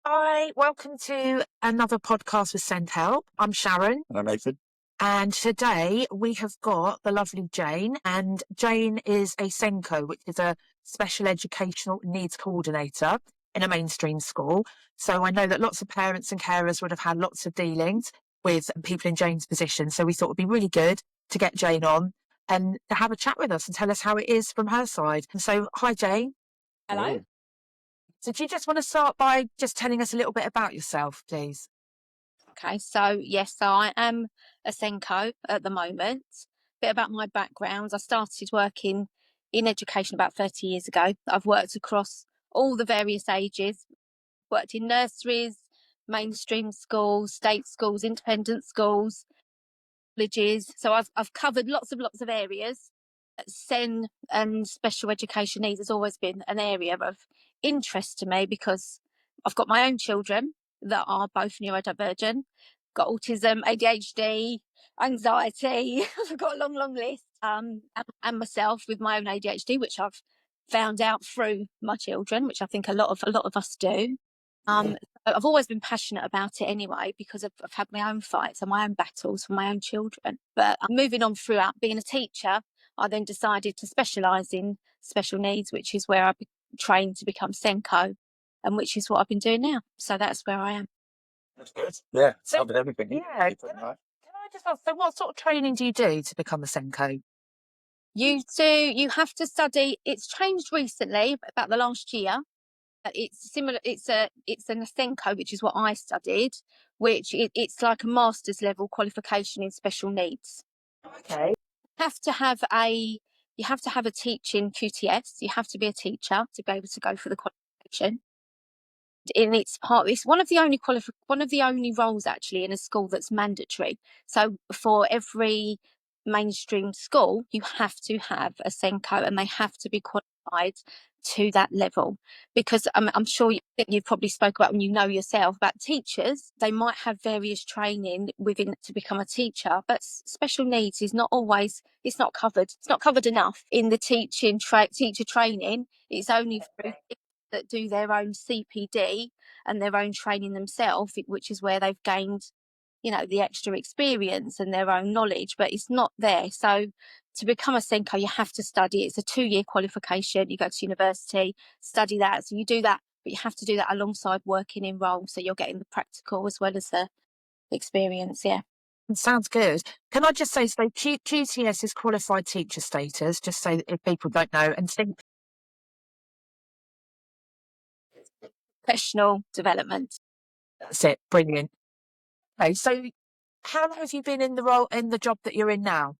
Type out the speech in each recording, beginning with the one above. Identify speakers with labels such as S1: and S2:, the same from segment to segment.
S1: Hi, welcome to another podcast with SENDhelp. I'm Sharon.
S2: And I'm Nathan.
S1: And today we have got the lovely Jane. And Jane is a SENCO, which is a special educational needs coordinator in a mainstream school. So I know that lots of parents and carers would have had lots of dealings with people in Jane's position. So we thought it would be really good to get Jane on and to have a chat with us and tell us how it is from her side. And so, hi, Jane.
S3: Hello.
S1: So do you just want to start by just telling us a little bit about yourself, please?
S3: Okay, so yes, I am a SENCO at the moment. Bit about my background. I started working in education about 30 years ago. I've worked across all the various ages, worked in nurseries, mainstream schools, state schools, independent schools, colleges. So I've covered lots of areas. SEN and special education needs has always been an area of interest to me because I've got my own children that are both neurodivergent, got autism, ADHD, anxiety. I've got a long list. And myself with my own ADHD, which I've found out through my children, which I think a lot of us do. I've always been passionate about it anyway because I've had my own fights and my own battles for my own children. But moving on throughout being a teacher, I then decided to specialise in special needs, which is where I trained to become SENCO, and which is what I've been doing now. So that's where I am.
S2: That's good. Yeah,
S1: So-
S2: covered everything.
S1: Yeah,
S2: Pretty much.
S1: Can I just ask, so what sort of training do you do to become a SENCO?
S3: You have to study. It's changed recently, about the last year. It's similar. It's an SENCO, which is what I studied, which it's like a master's level qualification in special needs.
S1: Okay.
S3: You have to have a teaching QTS. You have to be a teacher to be able to go for the qualification. And it's one of the only roles actually in a school that's mandatory. So for every mainstream school, you have to have a SENCO and they have to be qualified to that level. Because I'm sure you've probably spoke about when you know yourself about teachers, they might have various training within to become a teacher, but special needs is not always, it's not covered enough in the teacher training. It's only for that do their own CPD and their own training themselves, which is where they've gained, the extra experience and their own knowledge, but it's not there. So to become a SENCO, you have to study. It's a 2-year qualification. You go to university, study that. So you do that, but you have to do that alongside working in role. So you're getting the practical as well as the experience. Yeah.
S1: Sounds good. Can I just say, so QTS is qualified teacher status, just so that if people don't know, and think
S3: Professional development.
S1: that's it, brilliant. Okay, so how long have you been in the job that you're in now?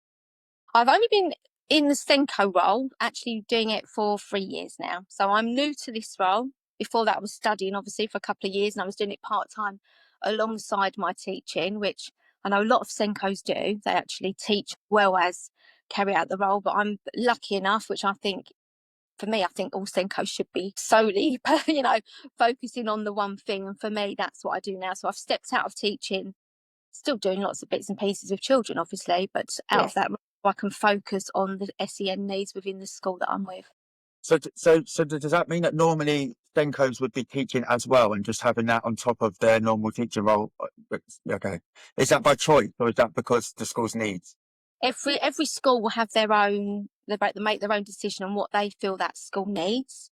S3: I've only been in the SENCO role, actually doing it for 3 years now. So I'm new to this role. Before that, I was studying, obviously, for a couple of years, and I was doing it part-time alongside my teaching, which I know a lot of SENCOs do. They actually teach well as carry out the role, but I'm lucky enough, which I think, for me, I think all SENCOs should be solely, focusing on the one thing. And for me, that's what I do now. So I've stepped out of teaching, still doing lots of bits and pieces with children, obviously, but out of that, I can focus on the SEN needs within the school that I'm with.
S2: So does that mean that normally SENCOs would be teaching as well and just having that on top of their normal teacher role? Okay. Is that by choice or is that because the school's needs?
S3: Every school will have their own, they make their own decision on what they feel that school needs.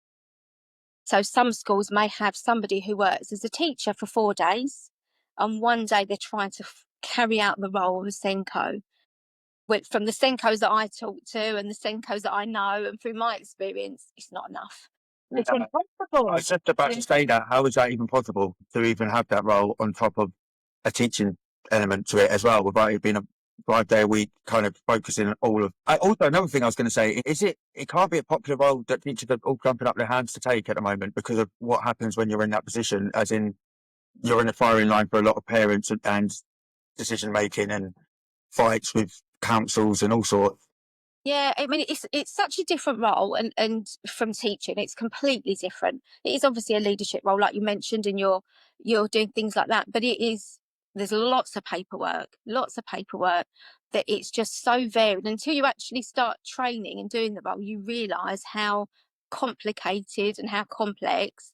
S3: So some schools may have somebody who works as a teacher for 4 days, and one day they're trying to carry out the role of a SENCO. From the SENCOs that I talk to and the SENCOs that I know, and through my experience, it's not enough.
S1: It's impossible.
S2: I was just about to say that. How is that even possible to even have that role on top of a teaching element to it as well, without it being a 5-day-a-week kind of focusing on all of... Also, another thing I was going to say, it can't be a popular role that teachers are all jumping up their hands to take at the moment because of what happens when you're in that position, as in you're in the firing line for a lot of parents and decision-making and fights with councils and all sorts.
S3: Yeah, I mean, it's such a different role, and from teaching, it's completely different. It is obviously a leadership role, like you mentioned, and you're doing things like that. But there's lots of paperwork that it's just so varied. Until you actually start training and doing the role, you realise how complicated and how complex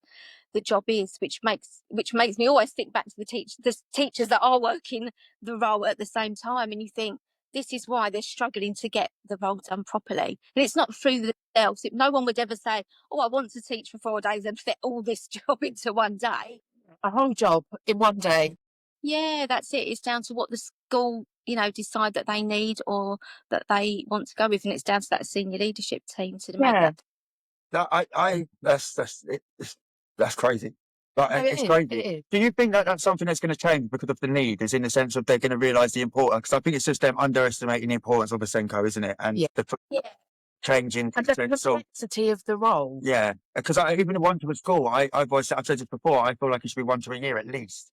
S3: the job is, which makes me always think back to the teachers that are working the role at the same time, and you think this is why they're struggling to get the role done properly. And it's not through themselves. No one would ever say, oh, I want to teach for 4 days and fit all this job into one day.
S1: A whole job in one day.
S3: Yeah, that's it. It's down to what the school, decide that they need or that they want to go with, and it's down to that senior leadership team to make that.
S2: That's crazy. It's crazy. Do you think that that's something that's going to change because of the need? Is in the sense of they're going to realise the importance? Because I think it's just them underestimating the importance of a SENCO, isn't it? And the changing
S1: and the complexity of the role.
S2: Yeah, because even one to a school, I've said this before. I feel like it should be 1 to a year at least.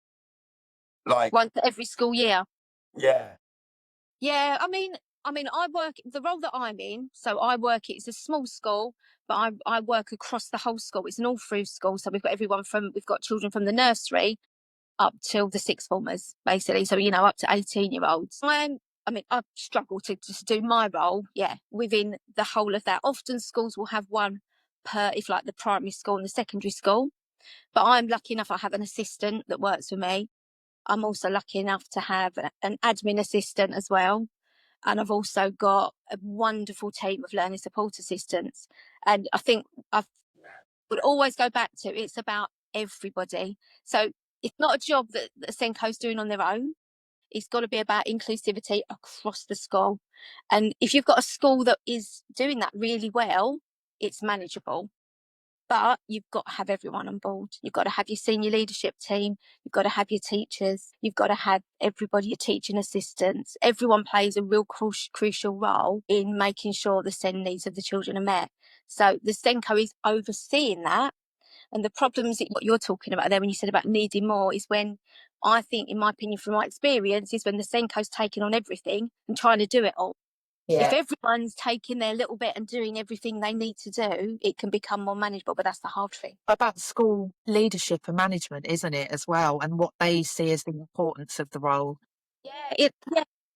S2: Like
S3: once every school year.
S2: Yeah.
S3: Yeah, I mean, I work the role that I'm in. So it's a small school, but I work across the whole school. It's an all-through school, so we've got children from the nursery up till the sixth formers, basically. So up to 18-year-olds. I've struggled to just do my role, within the whole of that. Often schools will have one per, if like the primary school and the secondary school. But I'm lucky enough I have an assistant that works for me. I'm also lucky enough to have an admin assistant as well. And I've also got a wonderful team of learning support assistants. And I think I would always go back to, it's about everybody. So it's not a job that SENCO's doing on their own. It's got to be about inclusivity across the school. And if you've got a school that is doing that really well, it's manageable. But you've got to have everyone on board. You've got to have your senior leadership team. You've got to have your teachers. You've got to have everybody, your teaching assistants. Everyone plays a real crucial role in making sure the SEND needs of the children are met. So the SENCO is overseeing that. And the problems that what you're talking about there, when you said about needing more, is when, I think, in my opinion, from my experience, is when the SENCO's taking on everything and trying to do it all. Yeah. If everyone's taking their little bit and doing everything they need to do, it can become more manageable, but that's the hard thing.
S1: About school leadership and management, isn't it, as well, and what they see as the importance of the role.
S3: Yeah,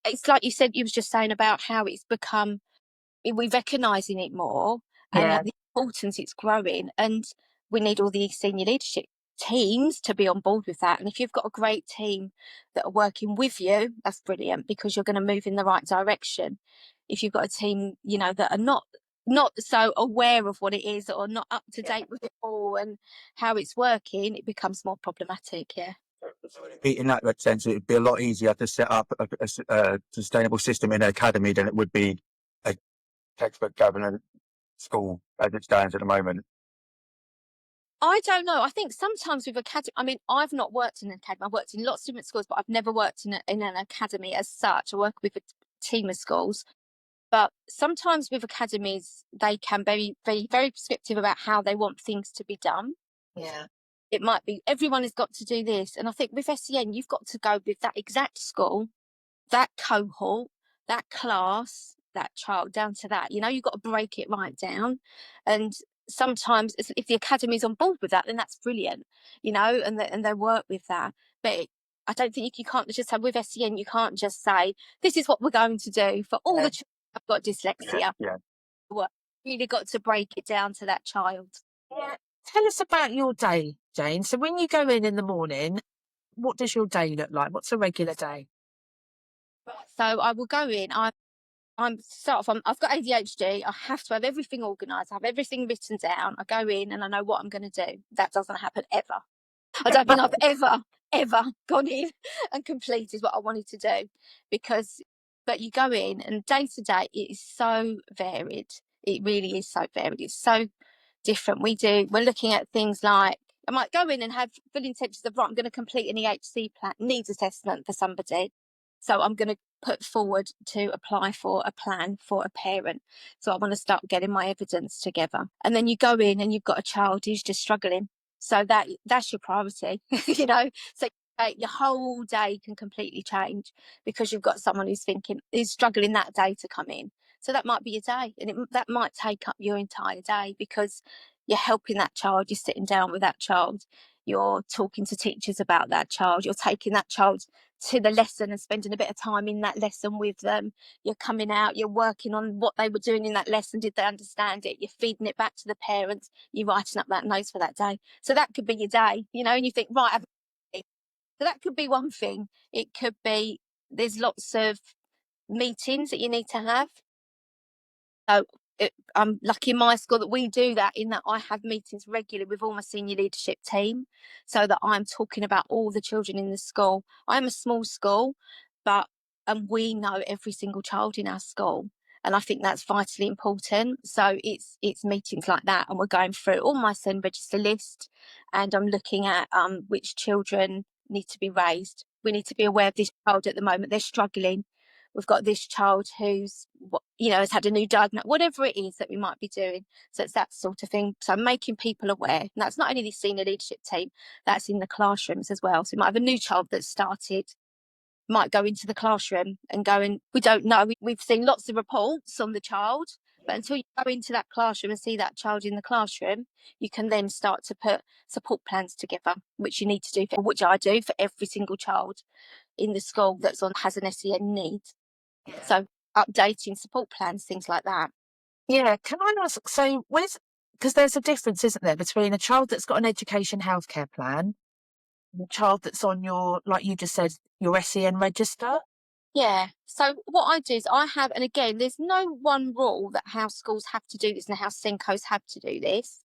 S3: it's like you said, you was just saying about how it's become, we're recognising it more, and the importance it's growing, and we need all the senior leadership teams to be on board with that. And if you've got a great team that are working with you, that's brilliant, because you're going to move in the right direction. If you've got a team, that are not so aware of what it is or not up to date with it all and how it's working, it becomes more problematic.
S2: In that sense, it would be a lot easier to set up a sustainable system in an academy than it would be a textbook governance school as it stands at the moment.
S3: I don't know. I think sometimes with academy, I've not worked in an academy. I've worked in lots of different schools, but I've never worked in an academy as such. I work with a team of schools. But sometimes with academies, they can be very, very prescriptive about how they want things to be done.
S1: Yeah.
S3: It might be everyone has got to do this. And I think with SEN, you've got to go with that exact school, that cohort, that class, that child, down to that. You've got to break it right down. And sometimes if the academy's on board with that, then that's brilliant, and they work with that. But I don't think you can't just have with SEN, you can't just say, this is what we're going to do for all the children who've got dyslexia.
S2: Yeah.
S3: Well, you really got to break it down to that child.
S1: Yeah. Tell us about your day, Jane. So when you go in the morning, what does your day look like? What's a regular day?
S3: So I will go in. I've got ADHD. I have to have everything organised. I have everything written down. I go in and I know what I'm going to do. That doesn't happen ever. I don't think I've ever gone in and completed what I wanted to do, but you go in and day to day, it is so varied. It really is so varied. It's so different. We're looking at things like, I might go in and have full intentions of, right, I'm going to complete an EHC plan, needs assessment for somebody. So I'm going to put forward to apply for a plan for a parent. So I want to start getting my evidence together. And then you go in and you've got a child who's just struggling. So that's your priority, So your whole day can completely change because you've got someone who's struggling that day to come in. So that might be your day, and that might take up your entire day because you're helping that child, you're sitting down with that child, you're talking to teachers about that child, you're taking that child to the lesson and spending a bit of time in that lesson with them. You're coming out, you're working on what they were doing in that lesson. Did they understand it? You're feeding it back to the parents. You're writing up that notes for that day. So that could be your day, and you think, right, so that could be one thing. It could be there's lots of meetings that you need to have. So I'm lucky in my school that we do that, in that I have meetings regularly with all my senior leadership team, so that I'm talking about all the children in the school. I'm a small school, but we know every single child in our school. And I think that's vitally important. So it's meetings like that, and we're going through all my SEND register list, and I'm looking at which children need to be raised. We need to be aware of this child at the moment. They're struggling. We've got this child who's, has had a new diagnosis, whatever it is that we might be doing. So it's that sort of thing. So making people aware. And that's not only the senior leadership team, that's in the classrooms as well. So we might have a new child that's started, might go into the classroom and go in. We don't know. We've seen lots of reports on the child, but until you go into that classroom and see that child in the classroom, you can then start to put support plans together, which you need to do, which I do for every single child in the school has an SEN need. So updating support plans, things like that.
S1: Yeah, can I ask, so because there's a difference, isn't there, between a child that's got an education healthcare plan and a child that's on your, like you just said, your SEN register?
S3: Yeah. So what I do is I have, and again, there's no one rule that how schools have to do this and how SENCOs have to do this.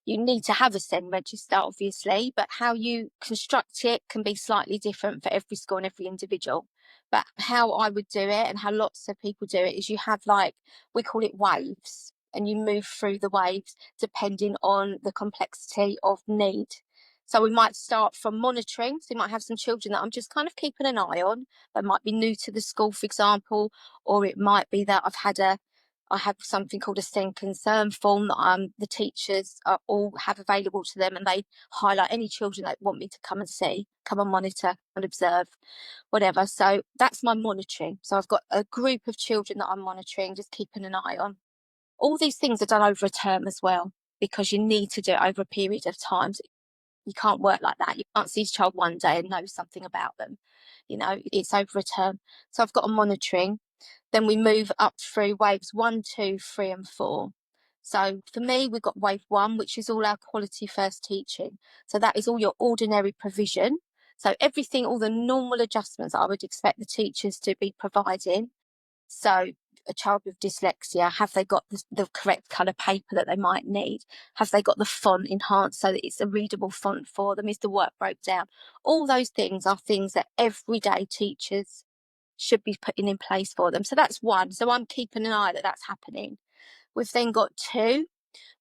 S3: You need to have a SEN register, obviously, but how you construct it can be slightly different for every school and every individual. But how I would do it, and how lots of people do it, is you have, like, we call it waves, and you move through the waves depending on the complexity of need. So we might start from monitoring. So you might have some children that I'm just kind of keeping an eye on. They might be new to the school, for example, or it might be that I have something called a SEND concern form that the teachers all have available to them, and they highlight any children they want me to come and see, come and monitor and observe, whatever. So that's my monitoring. So I've got a group of children that I'm monitoring, just keeping an eye on. All these things are done over a term as well, because you need to do it over a period of time. So you can't work like that. You can't see each child one day and know something about them. It's over a term. So I've got a monitoring. Then we move up through waves 1, 2, 3, and 4. So for me, we've got wave 1, which is all our quality first teaching. So that is all your ordinary provision. So everything, all the normal adjustments I would expect the teachers to be providing. So a child with dyslexia, have they got the correct colour paper that they might need? Have they got the font enhanced so that it's a readable font for them? Is the work broke down? All those things are things that everyday teachers should be putting in place for them. So that's one. So I'm keeping an eye that that's happening. We've then got 2,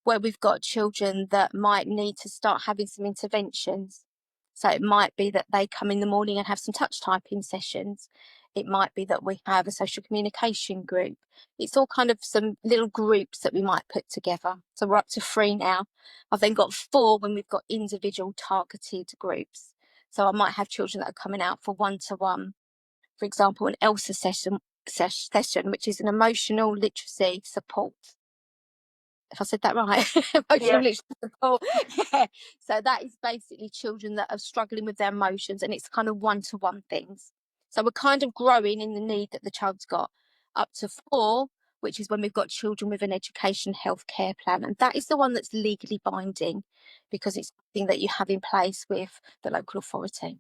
S3: where we've got children that might need to start having some interventions. So it might be that they come in the morning and have some touch typing sessions. It might be that we have a social communication group. It's all kind of some little groups that we might put together. So we're up to 3 now. I've then got 4 when we've got individual targeted groups. So I might have children that are coming out for one-to-one. For example, an ELSA session, which is an emotional literacy support. If I said that right, emotional literacy support. Yeah. So that is basically children that are struggling with their emotions, and it's kind of one-to-one things. So we're kind of growing in the need that the child's got, up to 4, which is when we've got children with an education healthcare plan, and that is the one that's legally binding, because it's something that you have in place with the local authority.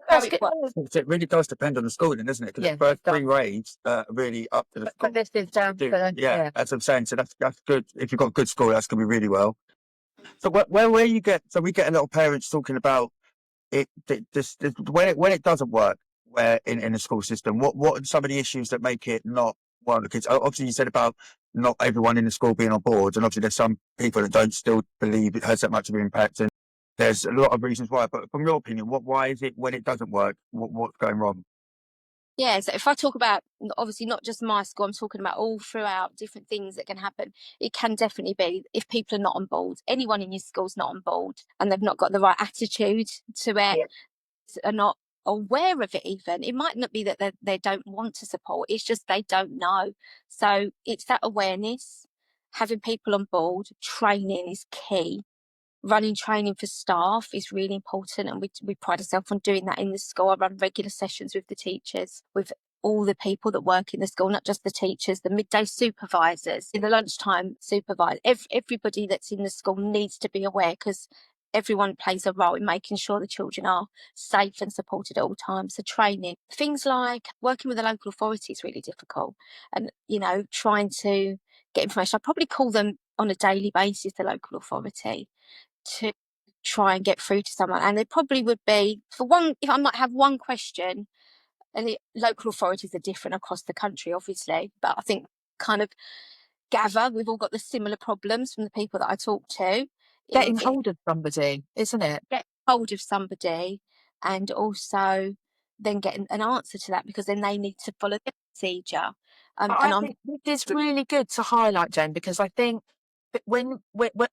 S1: That's good.
S2: So it really does depend on the school, then, doesn't it? Because the first 3 waves are really up to the school.
S1: But this is down to
S2: Yeah, that's what I'm saying. So that's good. If you've got a good school, that's going to be really well. So where you get, so we get a lot of parents talking about it, when it doesn't work, where in the school system, what are some of the issues that make it not work? Because obviously you said about not everyone in the school being on board, and obviously there's some people that don't still believe it has that much of an impact, and there's a lot of reasons why. But from your opinion, why is it when it doesn't work? What's going wrong?
S3: Yeah, so if I talk about, obviously not just my school, I'm talking about all throughout different things that can happen. It can definitely be if people are not on board. Anyone in your school's not on board and they've not got the right attitude to it, are not aware of it even. It might not be that they don't want to support, it's just they don't know. So it's that awareness, having people on board, training is key. running training for staff is really important, and we pride ourselves on doing that in the school. I run regular sessions with the teachers, with all the people that work in the school, not just the teachers, the midday supervisors, in the lunchtime supervisors. Everybody that's in the school needs to be aware, because everyone plays a role in making sure the children are safe and supported at all times. So training, things like working with the local authority is really difficult, and trying to get information. I probably call them on a daily basis, the local authority, to try and get through to someone. And it probably would be, for one, if I might have one question, and the local authorities are different across the country, obviously, but I think kind of gather we've all got the similar problems from the people that I talk to.
S1: Getting hold of somebody, isn't it?
S3: Get hold of somebody, and also then get an answer to that, because then they need to follow the procedure.
S1: I think this is really good to highlight, Jen, because I think that when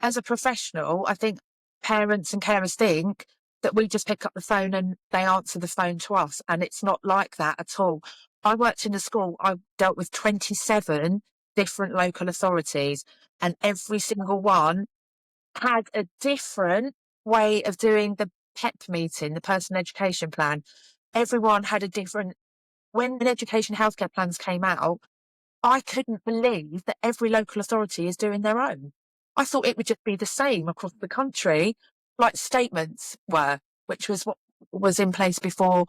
S1: as a professional, I think parents and carers think that we just pick up the phone and they answer the phone to us, and it's not like that at all. I worked in a school. I dealt with 27 different local authorities, and every single one had a different way of doing the PEP meeting, the personal education plan. Everyone had a different. When the education healthcare plans came out, I couldn't believe that every local authority is doing their own. I thought it would just be the same across the country, like statements were, which was what was in place before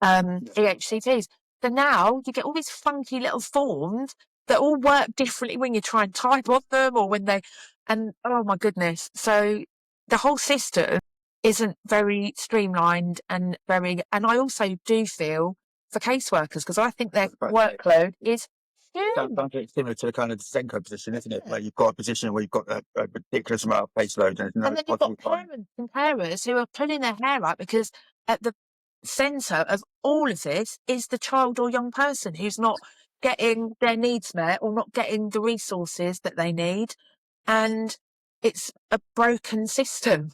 S1: EHCPs. So now you get all these funky little forms that all work differently when you try and type on them, or when and oh my goodness. So the whole system isn't very streamlined and I also do feel for caseworkers, because I think their workload is
S2: It's similar to the kind of SENCO position, isn't it? Where you've got a position where you've got a ridiculous amount of caseload, and
S1: then you've got parents and carers who are pulling their hair out, because at the centre of all of this is the child or young person who's not getting their needs met or not getting the resources that they need. And it's a broken system.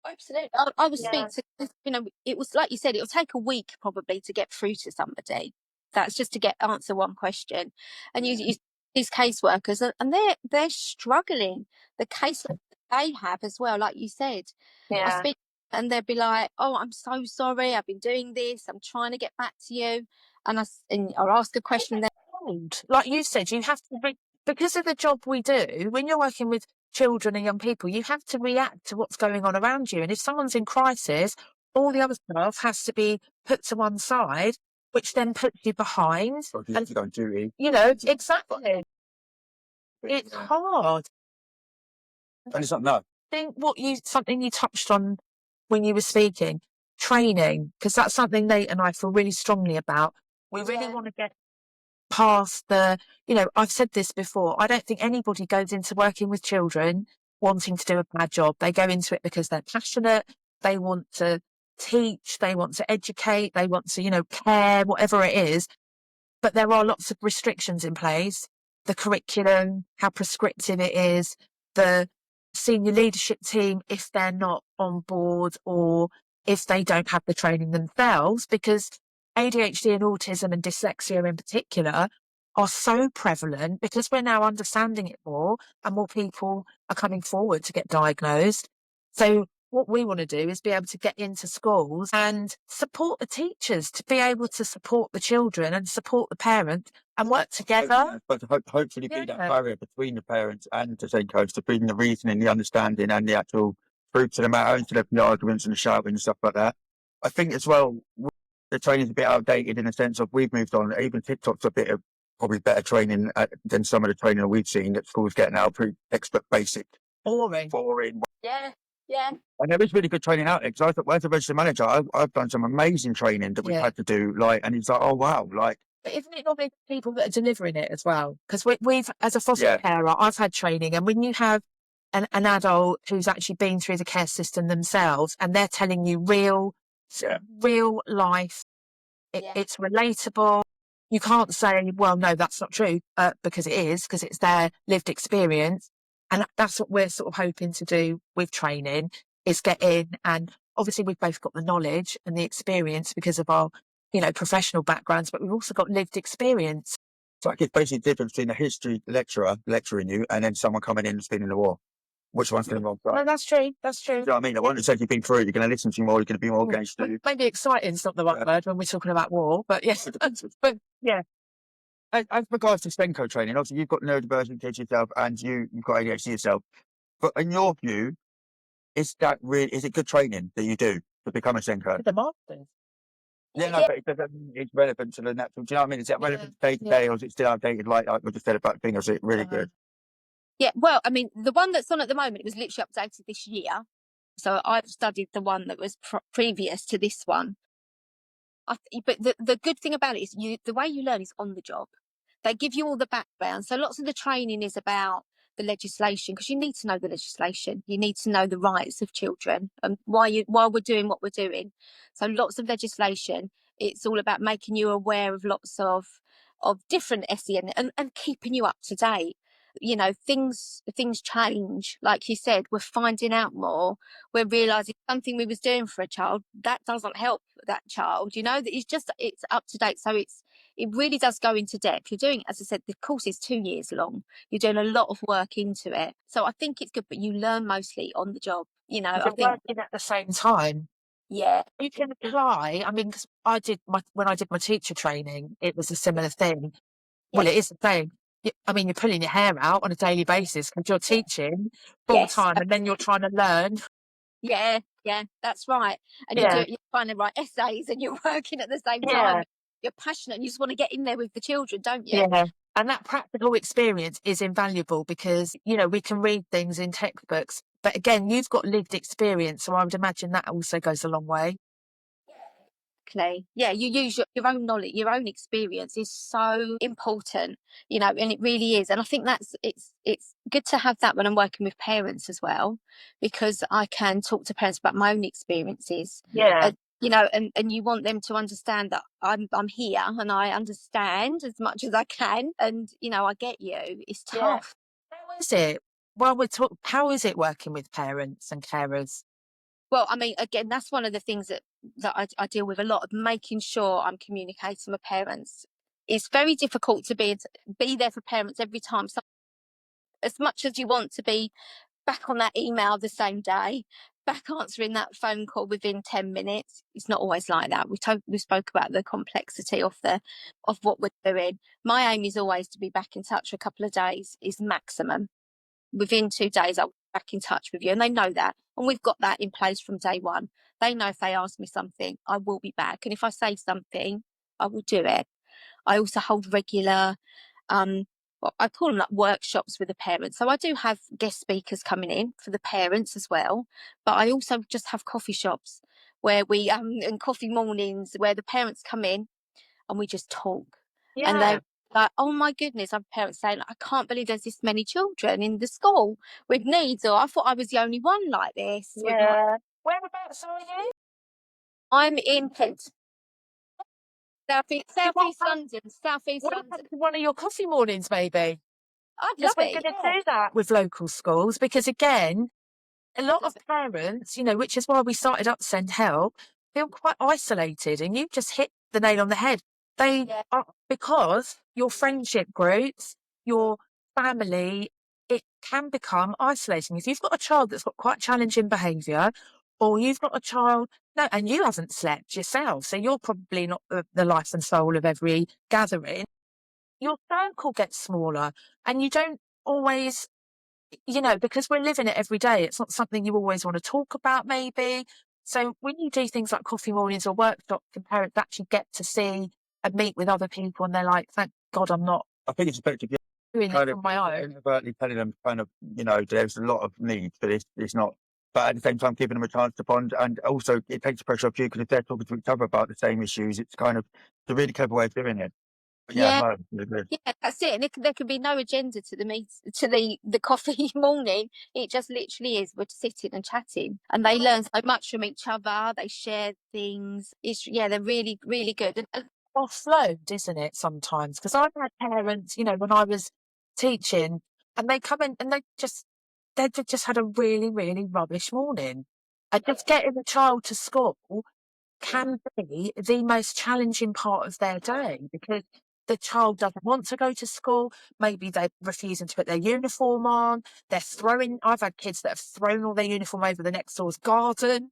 S3: Absolutely. I was speaking to, it was like you said, it'll take a week probably to get through to somebody. That's just to answer one question. And you these caseworkers, and they're struggling. The case they have as well, like you said. I speak, and they'll be like, "Oh, I'm so sorry. I've been doing this. I'm trying to get back to you." And I'll ask a question.
S1: Like you said, you have to because of the job we do. When you're working with children and young people, you have to react to what's going on around you. And if someone's in crisis, all the other stuff has to be put to one side, which then puts you behind.
S2: And you go on duty.
S1: Exactly. It's hard.
S2: And it's not no.
S1: I think something you touched on when you were speaking, training, because that's something Nate and I feel really strongly about. We really want to get past I've said this before, I don't think anybody goes into working with children wanting to do a bad job. They go into it because they're passionate, they want to teach, they want to educate, they want to, care, whatever it is. But there are lots of restrictions in place. The curriculum, how prescriptive it is, the senior leadership team, if they're not on board or if they don't have the training themselves, because ADHD and autism and dyslexia in particular are so prevalent, because we're now understanding it more and more people are coming forward to get diagnosed. So what we want to do is be able to get into schools and support the teachers to be able to support the children and support the parents and work together.
S2: But hopefully be that barrier between the parents and the SENCOs, to bring the reasoning, the understanding and the actual truth to the matter, instead of the arguments and the shouting and stuff like that. I think as well, the training's a bit outdated in the sense of we've moved on. Even TikTok's a bit of probably better training than some of the training we've seen that schools get now, pretty expert basic.
S1: Boring.
S3: Yeah.
S2: And there is really good training out there, because I thought, as a registered manager, I've done some amazing training that we've had to do, and it's like, oh wow,
S1: But isn't it normally people that are delivering it as well? Because we've, as a foster carer, I've had training, and when you have an adult who's actually been through the care system themselves, and they're telling you real life, it's relatable. You can't say, well, no, that's not true, because it is, because it's their lived experience. And that's what we're sort of hoping to do with training, is get in. And obviously we've both got the knowledge and the experience because of our, professional backgrounds, but we've also got lived experience.
S2: So it's basically the difference between a history lecturer lecturing you and then someone coming in and spinning the war. which one's going to be more
S1: No,
S2: right.
S1: that's true. That's
S2: Do
S1: true.
S2: you know what I mean? The one that said you've been through it, you're going to listen to you more, you're going to be more engaged to.
S1: Maybe exciting's not the right word when we're talking about war, but yes. But yeah.
S2: As regards to SENCO training, obviously you've got neurodiverse kids yourself and you've got ADHD yourself. But in your view, is it good training that you do to become a SENCO?
S1: The masters.
S2: Yeah, no, but it's relevant to the natural. Do you know what I mean? Is it relevant day to day, or is it still outdated like we just said about thing, or is it really good?
S3: Yeah, well, I mean, the one that's on at the moment, it was literally updated this year. So I've studied the one that was previous to this one. But the good thing about it is the way you learn is on the job. They give you all the background. So lots of the training is about the legislation, because you need to know the legislation. You need to know the rights of children and why we're doing what we're doing. So lots of legislation. It's all about making you aware of lots of different SEN and keeping you up to date. You know, things change. Like you said, we're finding out more. We're realizing something we was doing for a child that doesn't help that child. You know, that it's up to date. So it really does go into depth. You're doing, as I said, the course is 2 years long. You're doing a lot of work into it. So I think it's good, but you learn mostly on the job. You know, I think
S1: working at the same time.
S3: Yeah,
S1: you can apply. I mean, because when I did my teacher training, it was a similar thing. Well, it is the same. I mean, you're pulling your hair out on a daily basis because you're teaching full time, and then you're trying to learn.
S3: Yeah, that's right. And you're trying to write essays, and you're working at the same time. You're passionate, and you just want to get in there with the children, don't you?
S1: Yeah. And that practical experience is invaluable because, you know, we can read things in textbooks, but again, you've got lived experience. So I would imagine that also goes a long way.
S3: Exactly. Yeah, you use your own knowledge, your own experience is so important, you know, and it really is. And I think it's good to have that when I'm working with parents as well, because I can talk to parents about my own experiences.
S1: Yeah.
S3: You know, and you want them to understand that I'm here and I understand as much as I can, and you know, I get you. It's tough.
S1: How is it? Well, how is it working with parents and carers?
S3: Well, I mean, again, that's one of the things that I deal with a lot, of making sure I'm communicating with parents. It's very difficult to be there for parents every time. So as much as you want to be back on that email the same day, back answering that phone call within 10 minutes, it's not always like that. We spoke about the complexity of what we're doing. My aim is always to be back in touch for a couple of days, is maximum. Within 2 days, I'll be back in touch with you. And they know that. And we've got that in place from day one. They know if they ask me something, I will be back. And if I say something, I will do it. I also hold regular, I call them like workshops with the parents. So I do have guest speakers coming in for the parents as well. But I also just have coffee shops where and coffee mornings where the parents come in and we just talk.
S1: Yeah.
S3: And they're like, oh my goodness, I've parents saying, I can't believe there's this many children in the school with needs, or I thought I was the only one like this.
S1: Yeah. Whereabouts are you?
S3: I'm in Kent. Southeast London.
S1: One of your coffee mornings, maybe.
S3: I'd love
S1: We're
S3: it.
S1: going to do that with local schools because, again, a lot of parents, you know, which is why we started up SENDhelp, feel quite isolated, and you just hit the nail on the head. They are, because your friendship groups, your family, it can become isolating. If you've got a child that's got quite challenging behaviour, or you've got a child, and you haven't slept yourself, so you're probably not the life and soul of every gathering, your circle gets smaller, and you don't always, you know, because we're living it every day, it's not something you always want to talk about, maybe. So when you do things like coffee mornings or workshops, and parents actually get to see and meet with other people, and they're like, thank God I'm not
S2: I think it's effective.
S1: doing it on my own.
S2: Overtly telling them kind of, you know, there's a lot of need for this. It's not, but at the same time, giving them a chance to bond, and also it takes the pressure off you because if they're talking to each other about the same issues, it's kind of a really clever way of doing it. But
S3: Yeah, that's it. And there could be no agenda to the coffee morning. It just literally is, we're sitting and chatting, and they learn so much from each other. They share things. They're really, really good. And
S1: Offload, isn't it, sometimes? Because I've had parents, you know, when I was teaching, and they come in and they just had a really, really rubbish morning. And just getting a child to school can be the most challenging part of their day because the child doesn't want to go to school. Maybe they're refusing to put their uniform on. I've had kids that have thrown all their uniform over the next door's garden.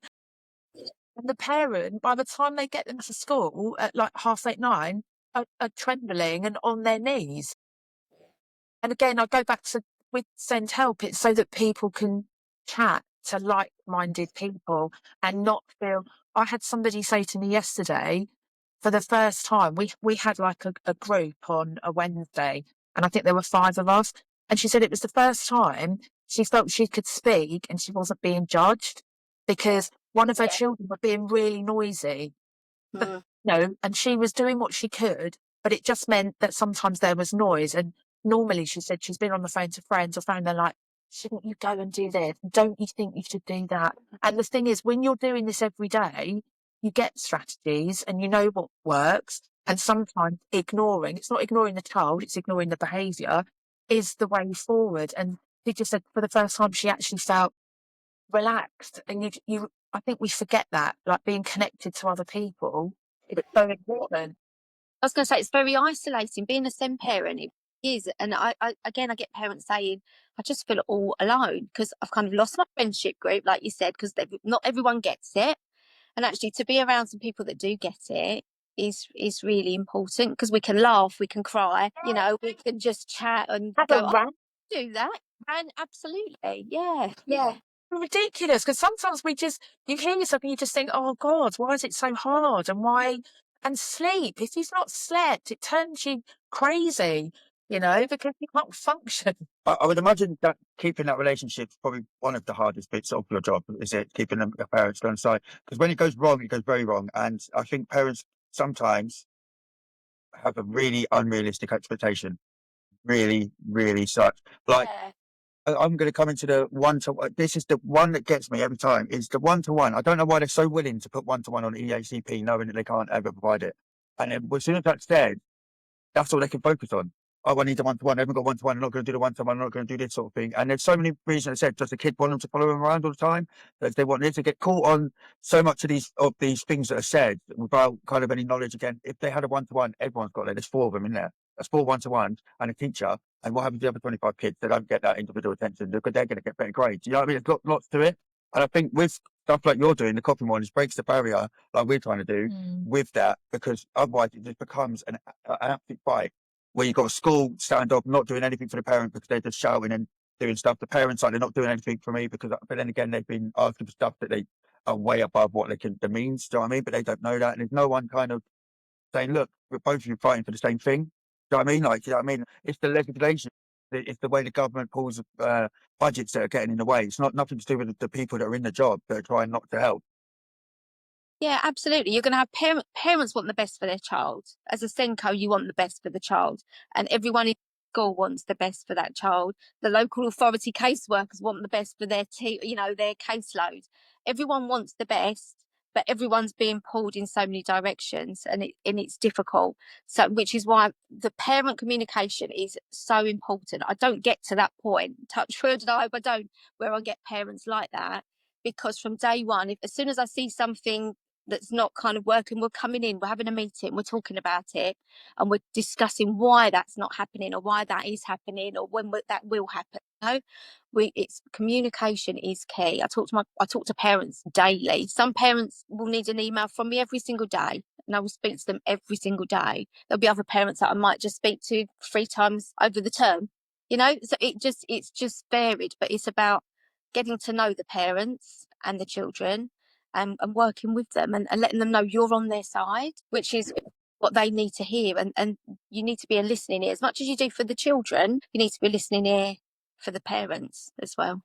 S1: And the parent, by the time they get them to school at like 8:30, 9, are trembling and on their knees. And again, I go back to with SENDhelp, it's so that people can chat to like-minded people and not feel. I had somebody say to me yesterday, for the first time, we had like a group on a Wednesday, and I think there were 5 of us. And she said it was the first time she felt she could speak and she wasn't being judged because one of her children were being really noisy. But, and she was doing what she could, but it just meant that sometimes there was noise. And normally, she said she's been on the phone to friends or phone, they're like, shouldn't you go and do this? Don't you think you should do that? And the thing is, when you're doing this every day, you get strategies and you know what works. And sometimes it's not ignoring the child, it's ignoring the behaviour, is the way forward. And she just said for the first time, she actually felt relaxed. And I think we forget that, like being connected to other people, it's so important.
S3: I was going to say, it's very isolating being a SEN parent. It is. And I get parents saying, I just feel all alone because I've kind of lost my friendship group, like you said, because not everyone gets it. And actually, to be around some people that do get it is really important because we can laugh, we can cry, we can just chat and go, do that. And absolutely. Yeah.
S1: Ridiculous, because sometimes you hear something, you just think, oh God, why is it so hard? And sleep, if you've not slept, it turns you crazy, because you can't function.
S2: I would imagine that keeping that relationship is probably one of the hardest bits of your job, is it? Keeping the parents on side. Because when it goes wrong, it goes very wrong. And I think parents sometimes have a really unrealistic expectation. Really, really such. Like, I'm going to come into the one-to-one. This is the one that gets me every time, is the one-to-one. I don't know why they're so willing to put one-to-one on EACP, knowing that they can't ever provide it. And then as soon as that's said, that's all they can focus on. Oh, I need the one-to-one. I haven't got one-to-one. I'm not going to do the one-to-one. I'm not going to do this sort of thing. And there's so many reasons. I said, does the kid want them to follow them around all the time? Does they want them to get caught on so much of these things that are said without kind of any knowledge? Again, if they had a one-to-one, everyone's got it. There's 4 of them in there. That's 4 one-to-ones and a teacher. And what happens to the other 25 kids? They don't get that individual attention because they're going to get better grades. You know what I mean? There's lots to it. And I think with stuff like you're doing, the copy one, just breaks the barrier like we're trying to do with that, because otherwise it just becomes an absolute fight where you've got a school stand up, not doing anything for the parent because they're just shouting and doing stuff. The parents like, they're not doing anything for me but then again, they've been asking for stuff that they are way above what the means, do you know what I mean? But they don't know that. And there's no one kind of saying, look, we're both of you fighting for the same thing. Do you know what I mean? Like, you know what I mean? It's the legislation. It's the way the government pulls budgets that are getting in the way. It's nothing to do with the people that are in the job that are trying not to help.
S3: Yeah, absolutely. You're going to have parents want the best for their child. As a SENCO, you want the best for the child, and everyone in school wants the best for that child. The local authority caseworkers want the best for their their caseload. Everyone wants the best, but everyone's being pulled in so many directions, and it's difficult. So, which is why the parent communication is so important. I don't get to that point, touch wood, I don't, where I get parents like that, because from day one, as soon as I see something that's not kind of working, we're coming in, we're having a meeting, we're talking about it, and we're discussing why that's not happening or why that is happening or when that will happen. It's communication is key. I talk to parents daily. Some parents will need an email from me every single day, and I will speak to them every single day. There'll be other parents that I might just speak to 3 times over the term. So it's just varied, but it's about getting to know the parents and the children, and working with them and letting them know you're on their side, which is what they need to hear. And you need to be a listening ear. As much as you do for the children, you need to be a listening ear for the parents as well.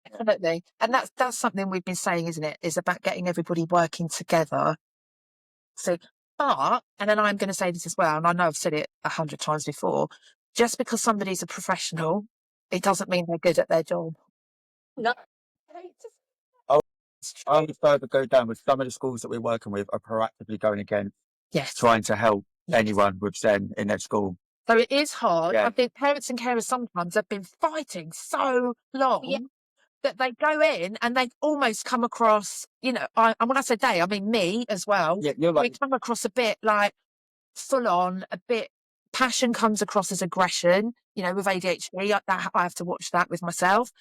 S1: Definitely. And that's something we've been saying, isn't it? Is about getting everybody working together. So, and then I'm going to say this as well, and I know I've said it 100 times before, just because somebody's a professional, it doesn't mean they're good at their job.
S3: No.
S2: I would further go down with some of the schools that we're working with are proactively going against trying to help anyone with SEN in their school. So
S1: it is hard. I think parents and carers sometimes have been fighting so long that they go in and they almost come across, and when I say they, I mean me as well.
S2: Yeah, you're like,
S1: we come across a bit like full on, a bit passion comes across as aggression. You know, with ADHD, I have to watch that with myself,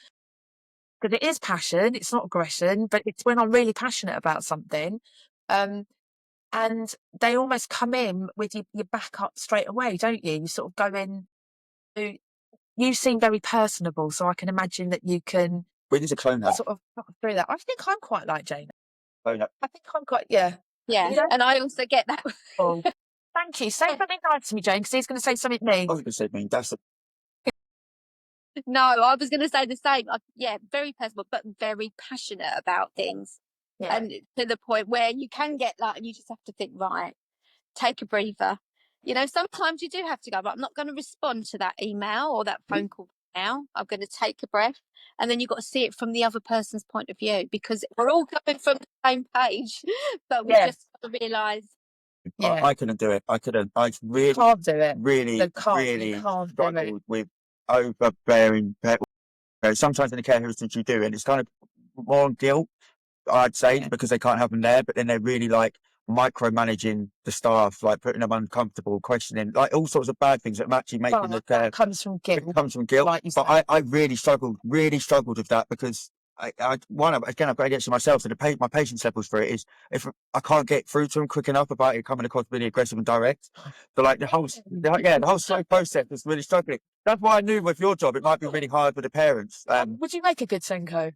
S1: because it is passion. It's not aggression, but it's when I'm really passionate about something. And they almost come in with your back up straight away, don't you? You sort of go in. You seem very personable, so I can imagine that you can
S2: We need to clone that.
S1: sort of cut through that. I think I'm quite like Jane.
S2: Clone that.
S1: I think I'm quite, yeah.
S3: Yeah,
S1: Yeah.
S3: and I also get that.
S1: Oh, thank you. Say something nice to me, Jane, because he's going to say something mean.
S2: I was going to say, mean, that's
S3: No, I was going to say the same. Yeah, very personal, but very passionate about things.
S1: Yeah.
S3: And to the point where you can get like, and you just have to think, right, take a breather. You know, sometimes you do have to go, but I'm not going to respond to that email or that phone call now. I'm going to take a breath. And then you've got to see it from the other person's point of view, because we're all coming from the same page, but we just got to realise.
S1: Yeah.
S2: I couldn't do it. I couldn't. I really
S1: Can't do it.
S2: really
S1: You can't do it.
S2: struggled with overbearing parents. Sometimes in the care heritage you do, and it's kind of more on guilt, I'd say,
S1: Yeah.
S2: because they can't have them there, but then they're really like micromanaging the staff, like putting them uncomfortable, questioning, like all sorts of bad things that are actually making the care.
S1: That comes from guilt.
S2: It comes from guilt.
S1: Like you
S2: But I really struggled with that, because I've got ADHD myself, so my patience levels for it is, if I can't get through to them quick enough about it coming across really aggressive and direct. So like the whole slow process is really struggling. That's why I knew with your job it might be really hard with the parents.
S1: Would you make a good SENCO?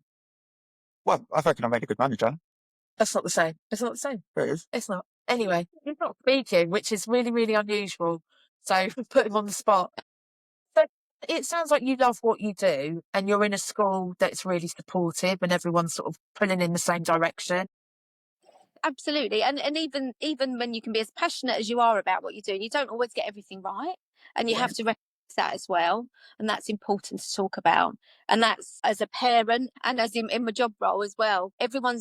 S2: Well, I reckon I made a good manager.
S1: That's not the same. It's not the same.
S2: It is.
S1: It's not. Anyway, he's not speaking, which is really, really unusual. So put him on the spot. But it sounds like you love what you do, and you're in a school that's really supportive and everyone's sort of pulling in the same direction.
S3: Absolutely. And even when you can be as passionate as you are about what you're doing, you don't always get everything right. And you have to recognize that as well. And that's important to talk about. And that's as a parent and as in my job role as well. Everyone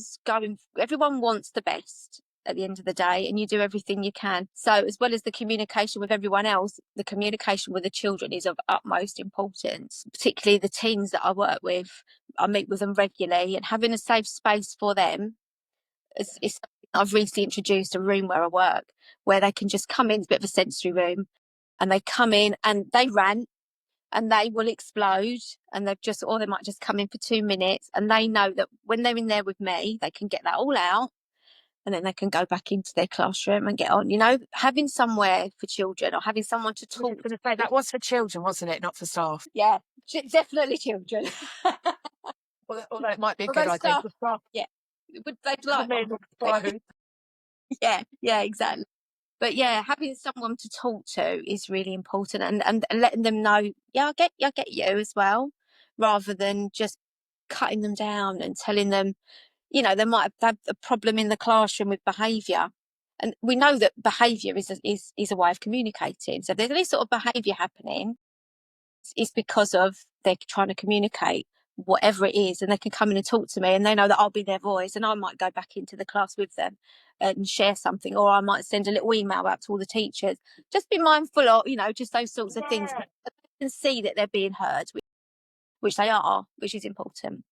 S3: wants the best at the end of the day, and you do everything you can. So as well as the communication with everyone else, the communication with the children is of utmost importance, particularly the teens that I work with. I meet with them regularly, and having a safe space for them is something I've recently introduced, a room where I work, where they can just come in. It's a bit of a sensory room, and they come in and they rant and they will explode, and or they might just come in for 2 minutes, and they know that when they're in there with me, they can get that all out, and then they can go back into their classroom and get on. You know, having somewhere for children, or having someone to
S1: I
S3: talk
S1: was going to say, that was for children, wasn't it? Not for staff.
S3: Yeah, definitely children.
S1: Although it might be a
S3: Although
S1: good idea
S3: staff-
S1: for staff.
S3: Yeah, they'd like one.
S1: Yeah.
S3: Yeah, exactly. But yeah, having someone to talk to is really important, and letting them know, yeah, I get you as well, rather than just cutting them down and telling them, you know, they might have a problem in the classroom with behaviour. And we know that behaviour is a way of communicating. So if there's any sort of behaviour happening, it's because of they're trying to communicate whatever it is, and they can come in and talk to me, and they know that I'll be their voice, and I might go back into the class with them and share something, or I might send a little email out to all the teachers. Just be mindful of, you know, just those sorts of things, and see that they're being heard, which they are, which is important.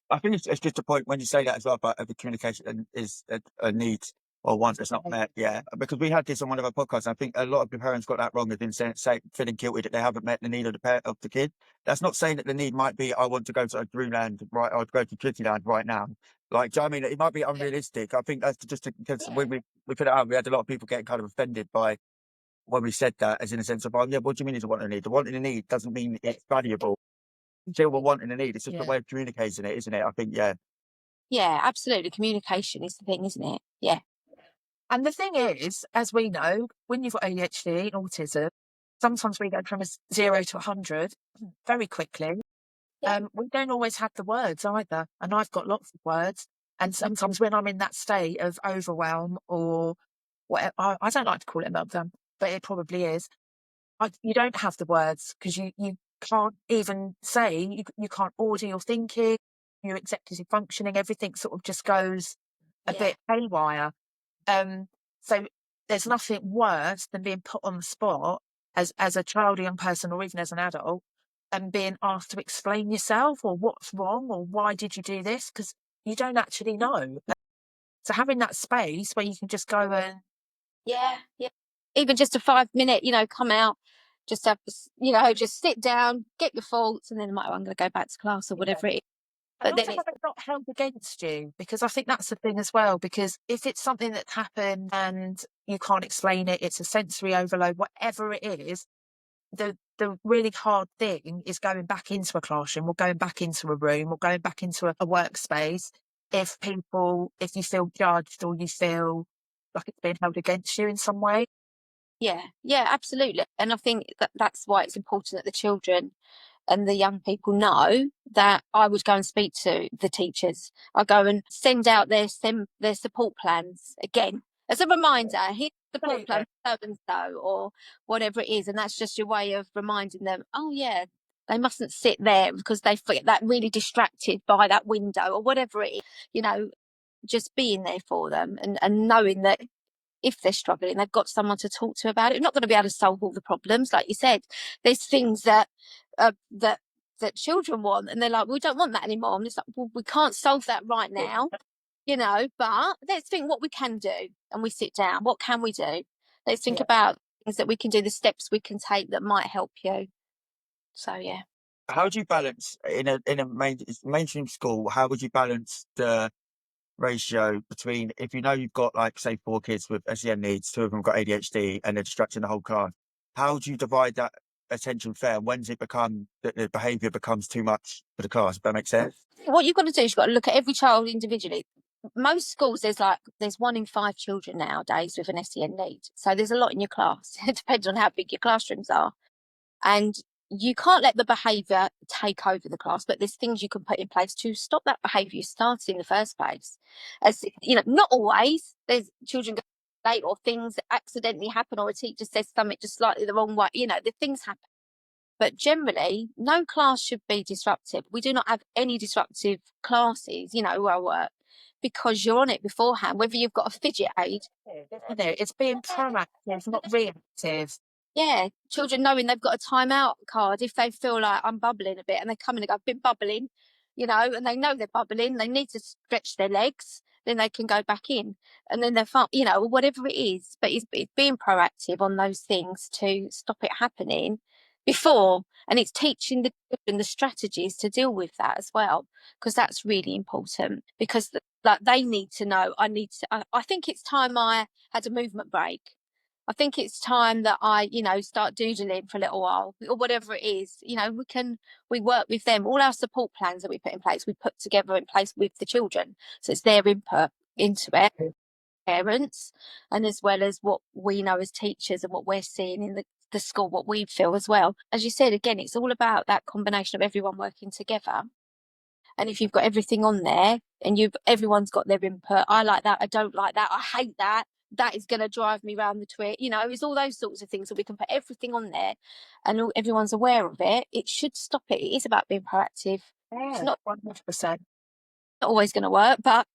S2: I think it's just a point when you say that as well about the communication is a need or want that's not met. Yeah, because we had this on one of our podcasts. And I think a lot of the parents got that wrong, in feeling guilty that they haven't met the need of the kid. That's not saying that the need might be, I want to go to a Dreamland right, or go to Kittyland right now. Like, do you know what I mean? It might be unrealistic. I think that's just because when we put it out, we had a lot of people getting kind of offended by when we said that, as in a sense of, oh yeah, what do you mean is a want and a need? The want and a need doesn't mean it's valuable. Still a want and a need. It's just a way of communicating it, isn't it? I think, yeah.
S3: Yeah, absolutely. Communication is the thing, isn't it? Yeah.
S1: And the thing is, as we know, when you've got ADHD and autism, sometimes we go from 0 to 100 very quickly. We don't always have the words either. And I've got lots of words. And sometimes when I'm in that state of overwhelm or whatever, I don't like to call it a meltdown, but it probably is. You don't have the words, because you can't even say, you can't order your thinking, your executive functioning, everything sort of just goes a bit haywire. So there's nothing worse than being put on the spot as a child or young person, or even as an adult, and being asked to explain yourself, or what's wrong, or why did you do this, because you don't actually know. So having that space where you can just go and
S3: Yeah. even just a 5 minute, come out, just have, just sit down, get your thoughts, and then I'm going to go back to class or whatever it is.
S1: And
S3: But then
S1: also have it not held against you, because I think that's the thing as well. Because if it's something that happened and you can't explain it, it's a sensory overload, whatever it is, the really hard thing is going back into a classroom or going back into a room or going back into a workspace if you feel judged or you feel like it's being held against you in some way.
S3: yeah, absolutely. And I think that's why it's important that the children and the young people know that I would go and speak to the teachers. I go and send out their support plans again as a reminder. Here's the support plan for so and so, or whatever it is, and that's just your way of reminding them. Oh yeah, they mustn't sit there because they get that really distracted by that window or whatever it is. Just being there for them and knowing that if they're struggling, they've got someone to talk to about it. We're not going to be able to solve all the problems, like you said. There's things that children want, and they're like, we don't want that anymore. And it's like, well, we can't solve that right now, but let's think what we can do. And we sit down. What can we do? Let's think about things that we can do, the steps we can take that might help you. So, yeah.
S2: How do you balance in a mainstream school? How would you balance the ratio between, if you know you've got, like, say, 4 kids with SEN needs, 2 of them got ADHD, and they're distracting the whole class? How do you divide that attention fair? When does it become that the behaviour becomes too much for the class? If that makes sense.
S3: What you've got to do is you've got to look at every child individually. Most schools, there's 1 in 5 children nowadays with an SEN need. So there's a lot in your class. It depends on how big your classrooms are. And you can't let the behaviour take over the class, but there's things you can put in place to stop that behaviour starting in the first place. As not always. There's children go late, or things accidentally happen, or a teacher says something just slightly the wrong way. The things happen. But generally, no class should be disruptive. We do not have any disruptive classes, where I work, because you're on it beforehand, whether you've got a fidget aid.
S1: It's being proactive, not reactive.
S3: Yeah, children knowing they've got a timeout card if they feel like I'm bubbling a bit, and they come in and go, I've been bubbling, and they know they're bubbling, they need to stretch their legs, then they can go back in, and then they're fine, whatever it is. But it's being proactive on those things to stop it happening before, and it's teaching the children the strategies to deal with that as well, because that's really important, because they need to know. I think it's time I had a movement break. I think it's time that I, start doodling for a little while, or whatever it is. We work with them. All our support plans that we put in place, we put together in place with the children. So it's their input into it, parents, and as well as what we know as teachers and what we're seeing in the school, what we feel as well. As you said, again, it's all about that combination of everyone working together. And if you've got everything on there and everyone's got their input, I like that, I don't like that, I hate that, that is going to drive me round the twit. It's all those sorts of things that we can put everything on there, and everyone's aware of it. It should stop it. It is about being proactive. It's not
S1: 100%.
S3: not always going to work, but